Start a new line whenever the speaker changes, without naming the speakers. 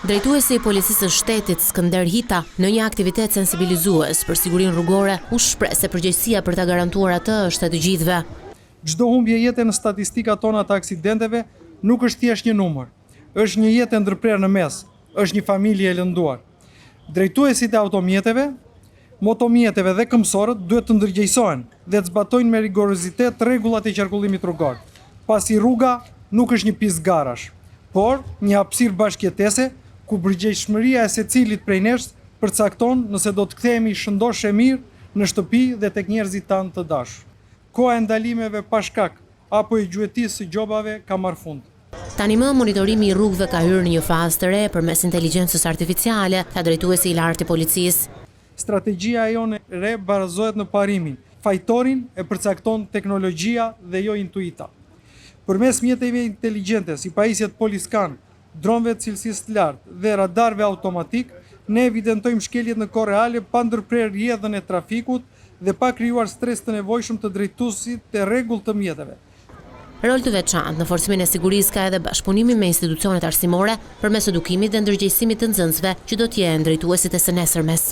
Drejtuesi i Policisë së Shtetit Skënder Hita në një aktivitet sensibilizues për sigurinë rrugore u shpreh se përgjegjësia për ta garantuar atë është e të gjithëve.
Çdo humbje jete në statistikat tona të aksidenteve nuk është thjesht një numër. Është një jetë ndërprerë në mes, është një familje e lënduar. Drejtuesit e automjeteve, motomjeteve dhe këmbësorët duhet të ndërgjegjësohen dhe të zbatojnë me rigorozitet rregullat e qarkullimit rrugor, pasi rruga nuk është një pistë garash, por një hapësirë bashkëjetese ku përgjegjëshmëria e secilit prej nesh përcakton nëse do të kthehemi shëndosh e mirë në shtëpi dhe tek njerëzit tanë të dashur. Koha e ndalimeve pa shkak apo e gjuetisë së gjobave ka marrë fund.
Tani më monitorimi i rrugëve ka hyrë në një fazë të re përmes inteligjencës artificiale, tha drejtuesi i lartë i policisë.
Strategjia jone e re bazohet në parimin. Fajtorin e përcakton teknologjia dhe jo intuita. Përmes mjeteve inteligjente si pajisjet Poliscan, dronëve të cilësisë të lartë dhe radarëve automatik, ne evidentojmë shkeljet në kohë reale pa ndërprerë rrjedhën e trafikut dhe pa krijuar stres të nevojshëm të drejtuesit të rregullt të mjeteve.
Rol të veçantë në forcimin e sigurisë ka edhe bashkëpunimi me institucionet arsimore përmes edukimit dhe ndërgjegjësimit të nxënësve që do të jenë drejtuesit e së nesërmes.